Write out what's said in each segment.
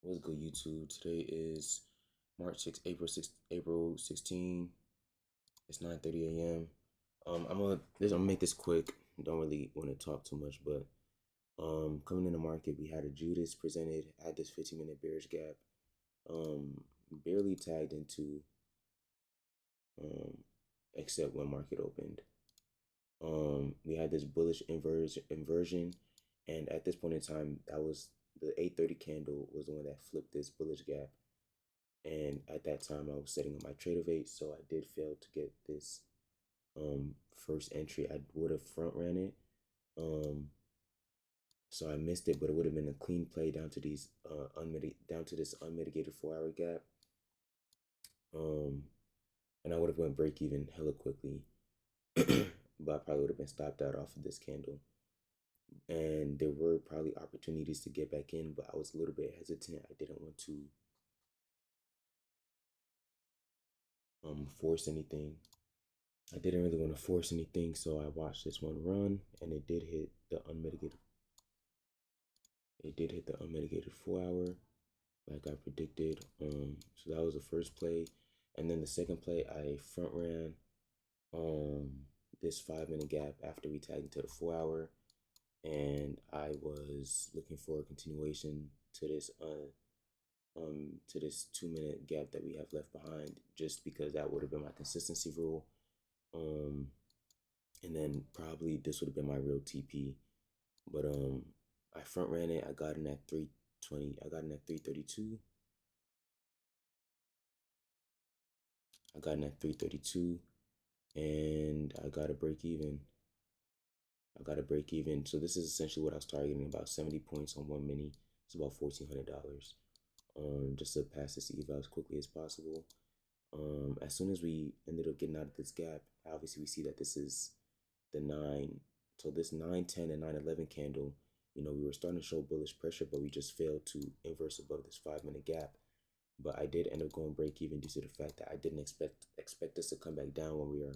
What's good, YouTube? Today is March 6th, April 16. It's 9:30 a.m. I'm gonna make this quick. Don't really want to talk too much, but coming in the market, we had a Judas presented at this 15-minute bearish gap. Barely tagged into um except when market opened. We had this bullish inversion, and at this point in time, that was the 8:30 candle was the one that flipped this bullish gap. And at that time, I was setting up my trade of eight, so I did fail to get this first entry. I would have front ran it, um, so I missed it, but it would have been a clean play down to these down to this unmitigated 4 hour gap. Um, and I would have went break even hella quickly, but I probably would have been stopped out off of this candle. And there were probably opportunities to get back in, but I was a little bit hesitant. I didn't want to force anything. I didn't really want to force anything, so I watched this one run, and it did hit the unmitigated. It did hit the unmitigated 4 hour, like I predicted. So that was the first play, and then the second play I front ran this 5 minute gap after we tagged into the 4 hour, and I was looking for a continuation to this 2 minute gap that we have left behind, just because that would have been my consistency rule. Um, and then probably this would have been my real TP. But I front ran it. I got in at 320. I got in at 332. I got in at 332, and I got a break even. I got a break even. So this is essentially what I was targeting, about 70 points on one mini. It's about $1,400. Just to pass this eval as quickly as possible. As soon as we ended up getting out of this gap, obviously we see that this is the 9. So this 9:10 and 9:11 candle, we were starting to show bullish pressure, but we just failed to inverse above this 5 minute gap. But I did end up going break even due to the fact that I didn't expect us to come back down when we are,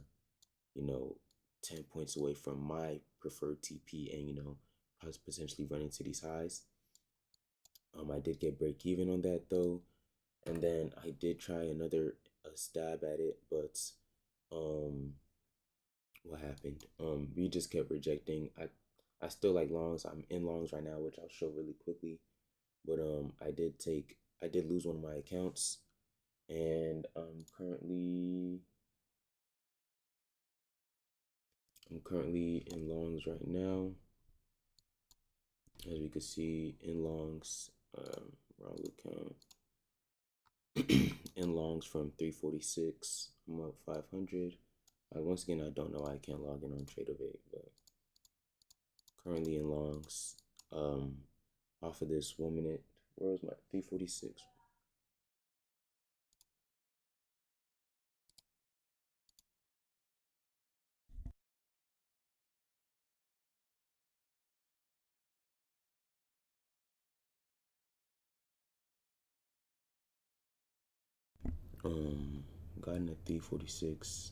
you know, 10 points away from my preferred TP, and potentially running to these highs. I did get break even on that though, and then I did try another stab at it, but um what happened? We just kept rejecting. I still like longs. I'm in longs right now, which I'll show really quickly. But I did lose one of my accounts, and I'm currently in longs right now. As we can see, in longs, wrong account. In longs from 346. I'm up 500. Once again, I don't know. I can't log in on Trade-O-Vate, but currently in longs. Off of this 1 minute. Where was my 346? Um, Gotten at 346.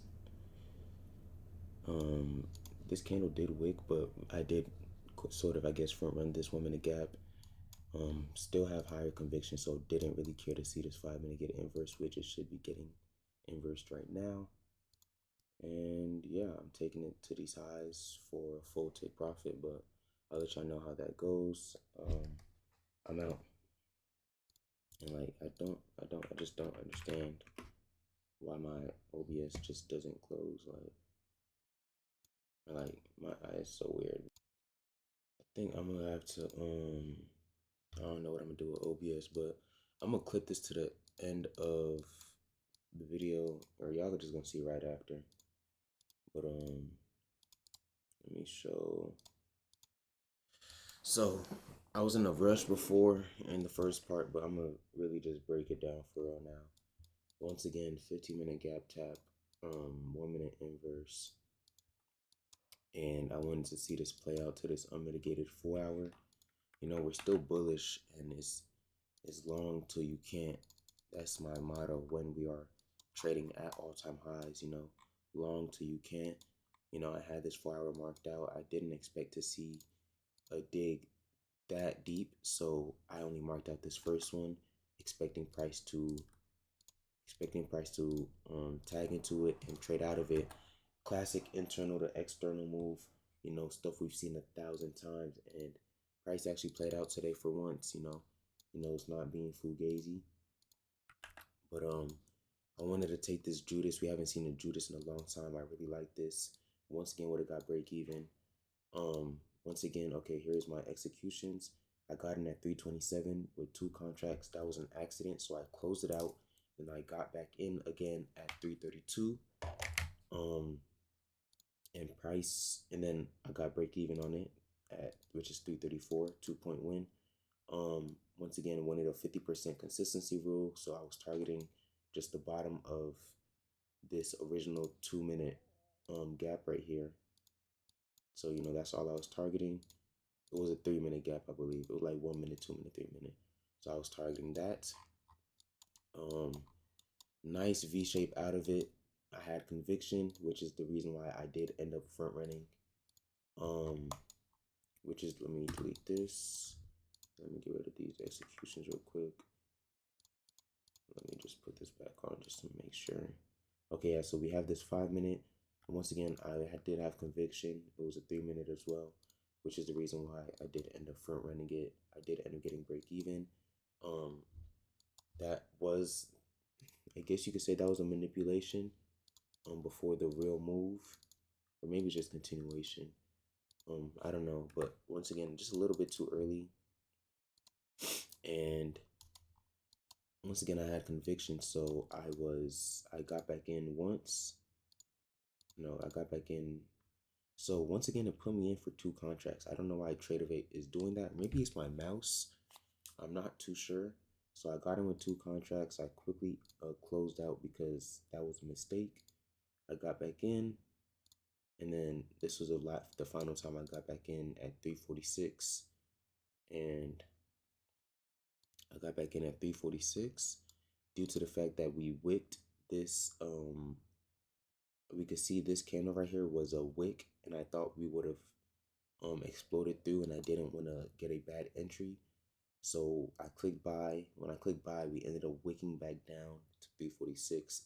Um, this candle did wick, but I did sort of, I guess, front run this 1 minute gap. Still have higher conviction, so didn't really care to see this 5 minute get inverse, which it should be getting inversed right now. And yeah, I'm taking it to these highs for a full take profit, but I'll let y'all know how that goes. I'm out. And like I just don't understand why my OBS just doesn't close. Like my eye is so weird. I think I'm gonna have to I don't know what I'm gonna do with OBS, but I'm gonna clip this to the end of the video, or y'all are just gonna see right after. But let me show. So I was in a rush before in the first part, but I'm gonna really just break it down for real now. Once again, 15-minute gap tap, 1 minute inverse, and I wanted to see this play out to this unmitigated 4 hour. We're still bullish, and it's long till you can't. That's my motto when we are trading at all-time highs. Long till you can't. I had this 4 hour marked out. I didn't expect to see a dig that deep, so I only marked out this first one, expecting price to tag into it and trade out of it. Classic internal to external move, stuff we've seen 1,000 times, and price actually played out today for once. It's not being fugazi. But I wanted to take this Judas. We haven't seen a Judas in a long time. I really like this. Once again, would have got break even. Once again, okay, here's my executions. I got in at 327 with 2 contracts. That was an accident, so I closed it out. Then I got back in again at 332. And price, and then I got break even on it at, which is 334, 2-point win. Once again, wanted a 50% consistency rule, so I was targeting just the bottom of this original 2-minute gap right here. So that's all I was targeting. It was a 3-minute gap, I believe. It was like 1 minute, 2 minute, 3 minute. So I was targeting that. Nice V shape out of it. I had conviction, which is the reason why I did end up front running. Which is, let me delete this. Let me get rid of these executions real quick. Let me just put this back on just to make sure. Okay, yeah, so we have this 5-minute. Once again, I did have conviction. It was a 3-minute as well, which is the reason why I did end up front running it. I did end up getting break even. That was, I guess you could say that was a manipulation before the real move, or maybe just continuation. I don't know, but once again, just a little bit too early. And once again, I had conviction, so I got back in once. No, I got back in. So once again, it put me in for 2 contracts. I don't know why Tradeovate is doing that. Maybe it's my mouse. I'm not too sure. So I got in with 2 contracts. I quickly closed out because that was a mistake. I got back in, and then this was the final time I got back in at 346, and I got back in at 346 due to the fact that we wicked this. We could see this candle right here was a wick, and I thought we would have exploded through, and I didn't want to get a bad entry. So I clicked buy. When I clicked buy, we ended up wicking back down to 346,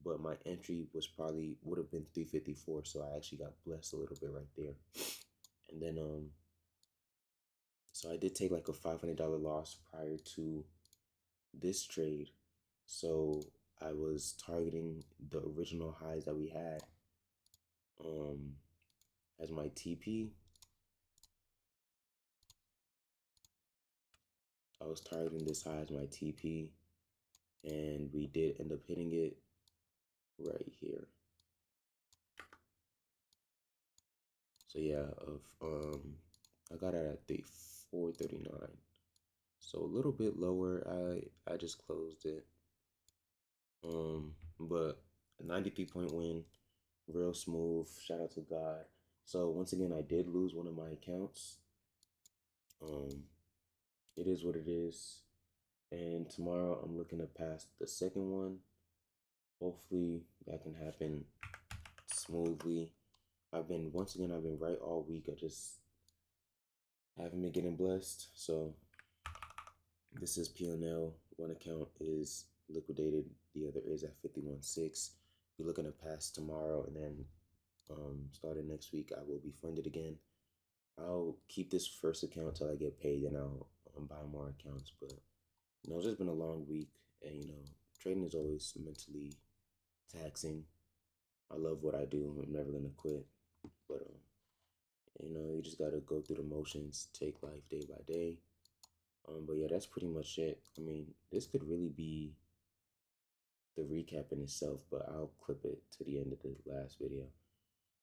but my entry would have been 354, so I actually got blessed a little bit right there. And then so I did take like a $500 loss prior to this trade. So I was targeting the original highs that we had as my TP. I was targeting this high as my TP, and we did end up hitting it right here. So yeah, I got it at 439. So a little bit lower. I just closed it. But a 93-point win, real smooth. Shout out to God. So once again, I did lose one of my accounts. It is what it is. And tomorrow I'm looking to pass the second one. Hopefully that can happen smoothly. I've been right all week. I just haven't been getting blessed. So this is P&L. One account is liquidated. The other is at 51.6. We're looking to pass tomorrow, and then starting next week, I will be funded again. I'll keep this first account till I get paid, and I'll buy more accounts. But it's just been a long week, and trading is always mentally taxing. I love what I do. I'm never gonna quit, but you just gotta go through the motions, take life day by day. But yeah, that's pretty much it. I mean, this could really be the recap in itself, but I'll clip it to the end of the last video.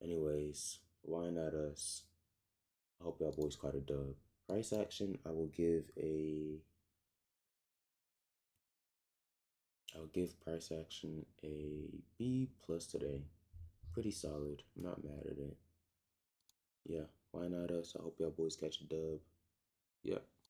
Anyways, why not us? I hope y'all boys caught a dub. Price action, I'll give price action a B plus today. Pretty solid. I'm not mad at it. Yeah, why not us? I hope y'all boys catch a dub. Yeah.